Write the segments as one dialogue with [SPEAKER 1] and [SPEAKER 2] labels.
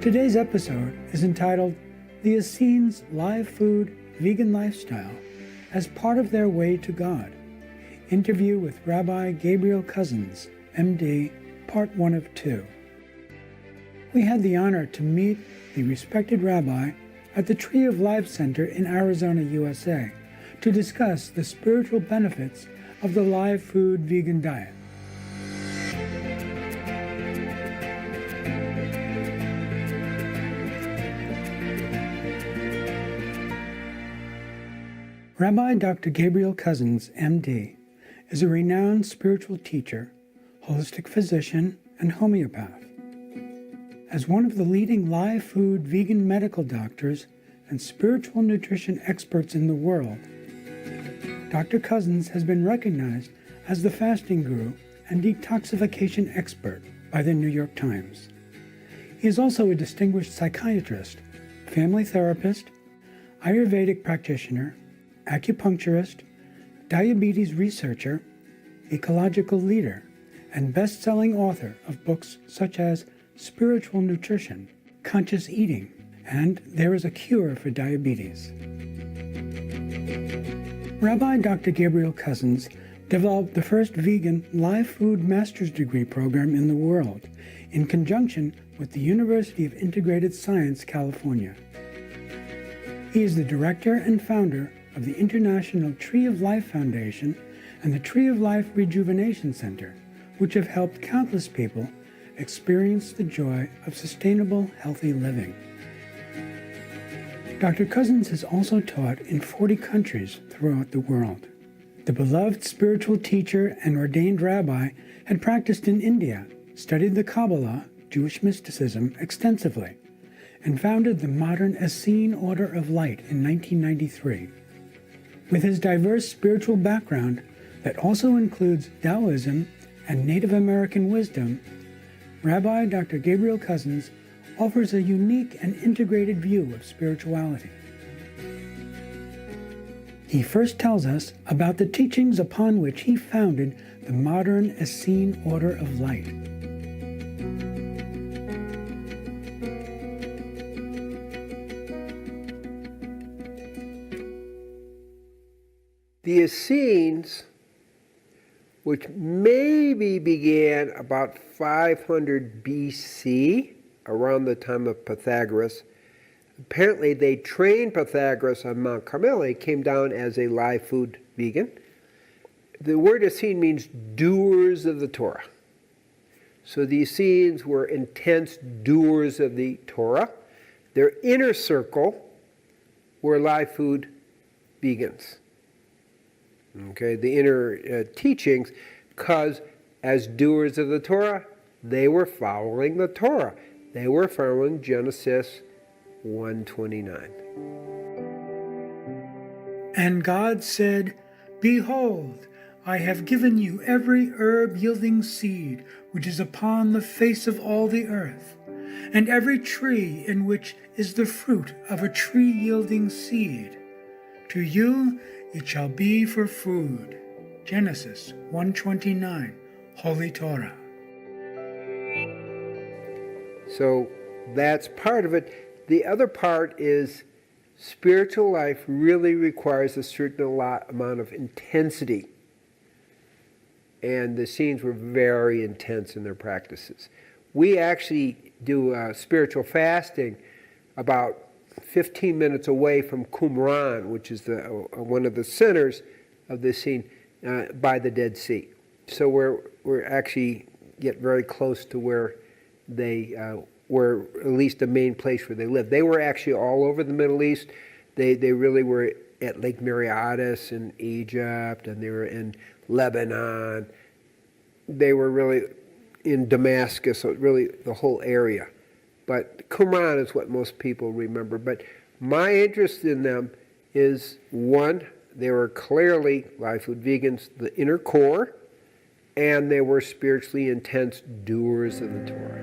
[SPEAKER 1] Today's episode is entitled The Essenes Live Food Vegan Lifestyle as Part of Their Way to God. Interview with Rabbi Gabriel Cousens, MD, Part 1 of 2. We had the honor to meet the respected rabbi at the Tree of Life Center in Arizona, USA, to discuss the spiritual benefits of the live food vegan diet. Rabbi Dr. Gabriel Cousens, MD, is a renowned spiritual teacher, holistic physician, and homeopath. As one of the leading live food vegan medical doctors and spiritual nutrition experts in the world, Dr. Cousens has been recognized as the fasting guru and detoxification expert by the New York Times. He is also a distinguished psychiatrist, family therapist, Ayurvedic practitioner, acupuncturist, diabetes researcher, ecological leader, and best-selling author of books such as Spiritual Nutrition, Conscious Eating, and There is a Cure for Diabetes. Rabbi Dr. Gabriel Cousens developed the first vegan live food master's degree program in the world in conjunction with the University of Integrated Science, California. He is the director and founder of the International Tree of Life Foundation and the Tree of Life Rejuvenation Center, which have helped countless people experience the joy of sustainable, healthy living. Dr. Cousens has also taught in 40 countries throughout the world. The beloved spiritual teacher and ordained rabbi had practiced in India, studied the Kabbalah, Jewish mysticism, extensively, and founded the modern Essene Order of Light in 1993. With his diverse spiritual background that also includes Taoism and Native American wisdom, Rabbi Dr. Gabriel Cousens offers a unique and integrated view of spirituality. He first tells us about the teachings upon which he founded the modern Essene Order of Light.
[SPEAKER 2] The Essenes, which maybe began about 500 BC, around the time of Pythagoras. Apparently they trained Pythagoras on Mount Carmel. He came down as a live food vegan. The word Essene means doers of the Torah. So the Essenes were intense doers of the Torah. Their inner circle were live food vegans. Okay, the inner teachings, because as doers of the Torah, they were following the Torah. They were following Genesis 1:29.
[SPEAKER 1] And God said, Behold, I have given you every herb yielding seed which is upon the face of all the earth, and every tree in which is the fruit of a tree yielding seed. To you it shall be for food. Genesis 1:29, Holy Torah.
[SPEAKER 2] So that's part of it. The other part is spiritual life really requires a certain amount of intensity. And the Essenes were very intense in their practices. We actually do spiritual fasting about 15 minutes away from Qumran, which is one of the centers of the Essene, by the Dead Sea. So we're actually get very close to where they were, at least the main place where they lived. They were actually all over the Middle East. They really were at Lake Mareotis in Egypt, and they were in Lebanon. They were really in Damascus, so really the whole area. But Qumran is what most people remember. But my interest in them is, one, they were clearly live food vegans, the inner core, and they were spiritually intense doers of the Torah.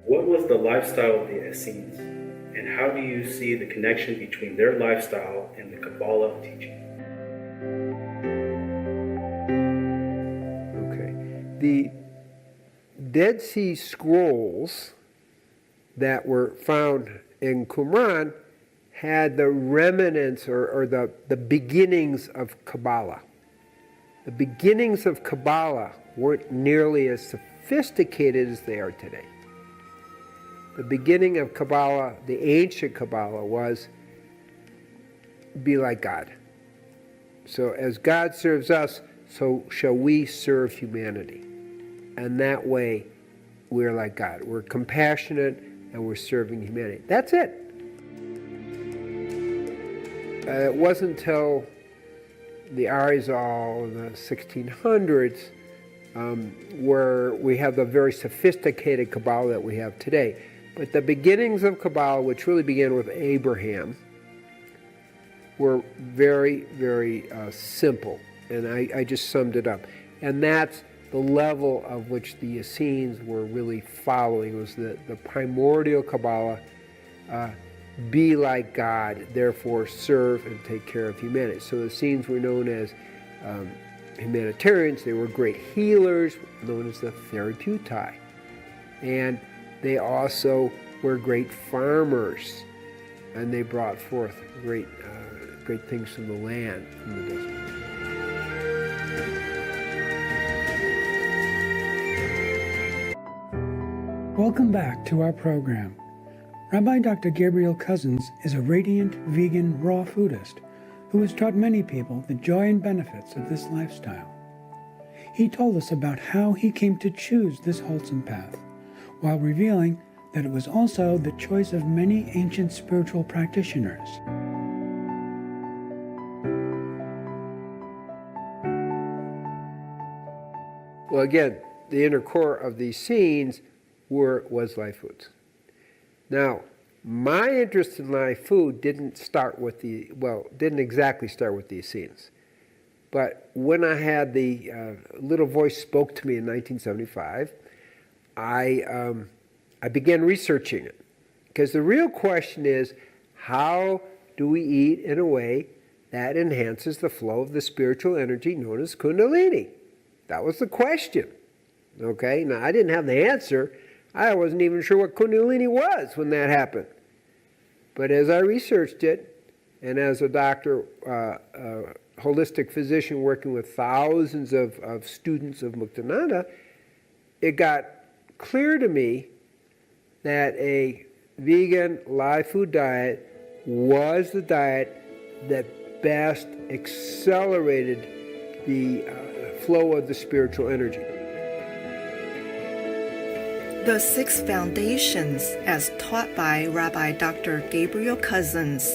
[SPEAKER 3] What was the lifestyle of the Essenes, and how do you see the connection between their lifestyle and the Kabbalah teaching?
[SPEAKER 2] Okay. Dead Sea Scrolls that were found in Qumran had the remnants or the beginnings of Kabbalah. The beginnings of Kabbalah weren't nearly as sophisticated as they are today. The beginning of Kabbalah, the ancient Kabbalah, was be like God. So as God serves us, so shall we serve humanity. And that way, we're like God. We're compassionate and we're serving humanity. That's it. It wasn't until the Arizal in the 1600s where we have the very sophisticated Kabbalah that we have today. But the beginnings of Kabbalah, which really began with Abraham, were very, very simple. And I just summed it up. And that's the level of which the Essenes were really following, was the primordial Kabbalah, be like God, therefore serve and take care of humanity. So the Essenes were known as humanitarians. They were great healers, known as the Therapeutai. And they also were great farmers, and they brought forth great things from the land, from the desert.
[SPEAKER 1] Welcome back to our program. Rabbi Dr. Gabriel Cousens is a radiant vegan raw foodist who has taught many people the joy and benefits of this lifestyle. He told us about how he came to choose this wholesome path, while revealing that it was also the choice of many ancient spiritual practitioners.
[SPEAKER 2] Well, again, the inner core of these scenes was live foods. Now, my interest in live food didn't exactly start with the Essenes. But when I had the little voice spoke to me in 1975, I began researching it. Because the real question is, how do we eat in a way that enhances the flow of the spiritual energy known as Kundalini? That was the question. Okay, now I didn't have the answer. I wasn't even sure what Kundalini was when that happened. But as I researched it, and as a doctor, holistic physician working with thousands of students of Muktananda, it got clear to me that a vegan live food diet was the diet that best accelerated the flow of the spiritual energy.
[SPEAKER 4] The 6 foundations as taught by Rabbi Dr. Gabriel Cousens.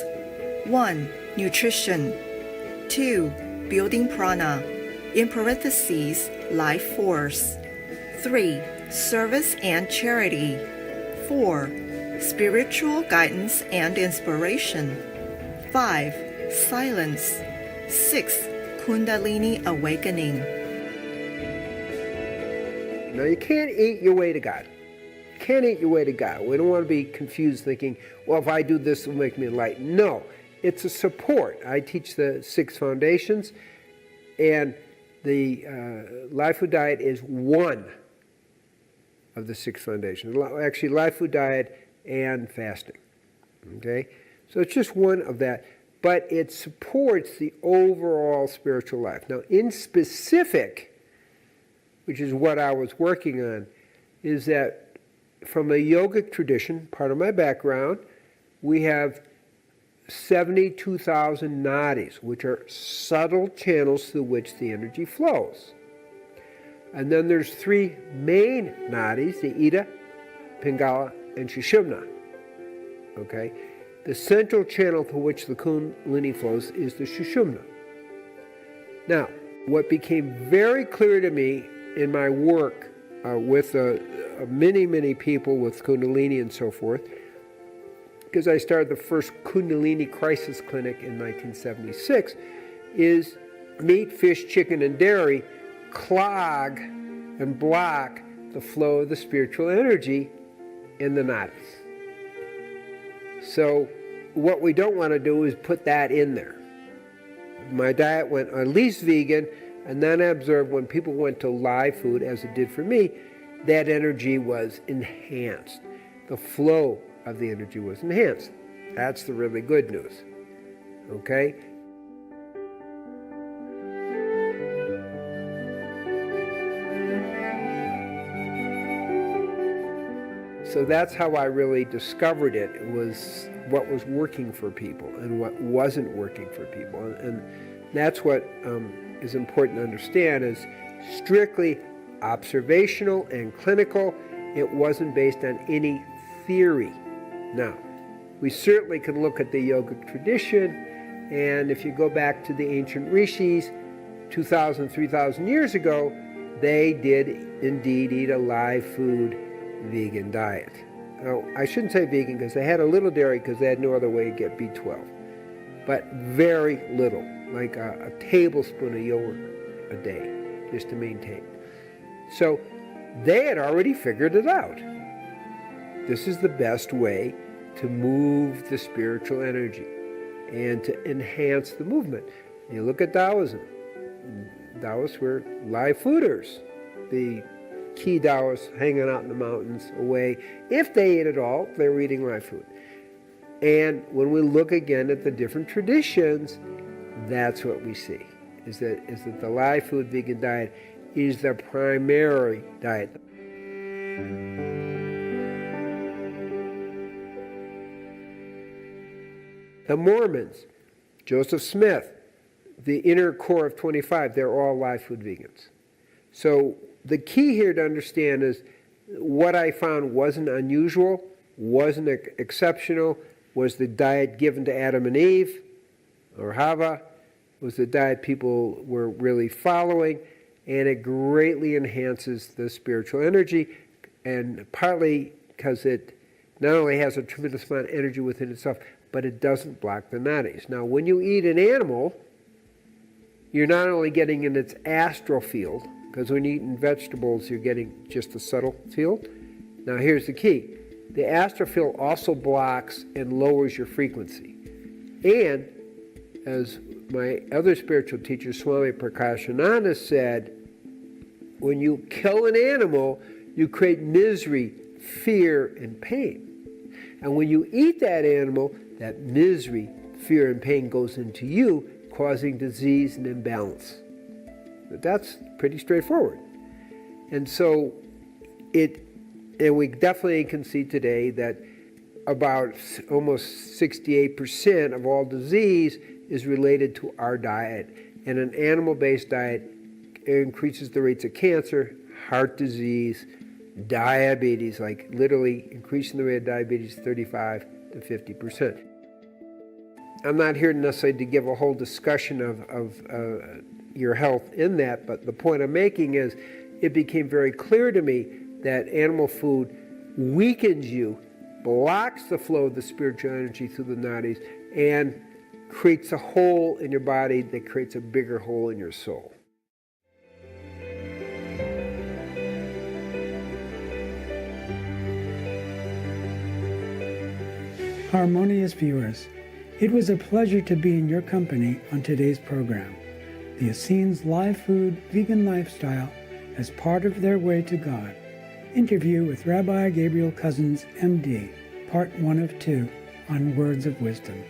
[SPEAKER 4] 1. Nutrition. 2. Building prana, in parentheses, life force. 3. Service and charity. 4. Spiritual guidance and inspiration. 5. Silence. 6. Kundalini awakening.
[SPEAKER 2] Now, you can't eat your way to God. You can't eat your way to God. We don't want to be confused thinking, well, if I do this, it will make me enlightened. No, it's a support. I teach the 6 foundations, and the live food diet is one of the 6 foundations. Actually, live food diet and fasting. Okay? So it's just one of that. But it supports the overall spiritual life. Now, in specific, which is what I was working on, is that from a yogic tradition, part of my background, we have 72,000 nadis, which are subtle channels through which the energy flows. And then there's 3 main nadis, the Ida, Pingala, and Sushumna. Okay? The central channel through which the Kundalini flows is the Sushumna. Now, what became very clear to me in my work with many people with Kundalini and so forth, because I started the first Kundalini crisis clinic in 1976, is meat, fish, chicken, and dairy clog and block the flow of the spiritual energy in the nadis. So what we don't want to do is put that in there. My diet went at least vegan, and then I observed when people went to live food, as it did for me, that energy was enhanced. The flow of the energy was enhanced. That's the really good news. Okay? So that's how I really discovered it. It was what was working for people and what wasn't working for people. And that's what is important to understand, is strictly observational and clinical. It wasn't based on any theory. Now, we certainly can look at the yogic tradition, and if you go back to the ancient rishis 2,000, 3,000 years ago, they did indeed eat a live food vegan diet. Now, I shouldn't say vegan because they had a little dairy because they had no other way to get B12, but very little, like a tablespoon of yogurt a day, just to maintain. So they had already figured it out. This is the best way to move the spiritual energy and to enhance the movement. You look at Taoism. Taoists were live fooders. The key Taoists hanging out in the mountains away. If they ate at all, they were eating live food. And when we look again at the different traditions, that's what we see, is that the live food vegan diet is the primary diet. The Mormons, Joseph Smith, the inner core of 25, they're all live food vegans. So the key here to understand is what I found wasn't unusual, wasn't exceptional, was the diet given to Adam and Eve, or Hava, was the diet people were really following, and it greatly enhances the spiritual energy, and partly because it not only has a tremendous amount of energy within itself, but it doesn't block the nadis. Now, when you eat an animal, you're not only getting in its astral field, because when you're eating vegetables, you're getting just the subtle field. Now, here's the key. The astral field also blocks and lowers your frequency. And, as my other spiritual teacher, Swami Prakashananda, said, when you kill an animal, you create misery, fear, and pain. And when you eat that animal, that misery, fear, and pain goes into you, causing disease and imbalance. But that's pretty straightforward. And so and we definitely can see today that about almost 68% of all disease is related to our diet. And an animal-based diet increases the rates of cancer, heart disease, diabetes, like literally increasing the rate of diabetes 35 to 50%. I'm not here necessarily to give a whole discussion of your health in that, but the point I'm making is it became very clear to me that animal food weakens you, blocks the flow of the spiritual energy through the nadis, and creates a hole in your body that creates a bigger hole in your soul.
[SPEAKER 1] Harmonious viewers, it was a pleasure to be in your company on today's program. The Essenes live food vegan lifestyle as part of their way to God. Interview with Rabbi Gabriel Cousens, MD, Part 1 of 2 on Words of Wisdom.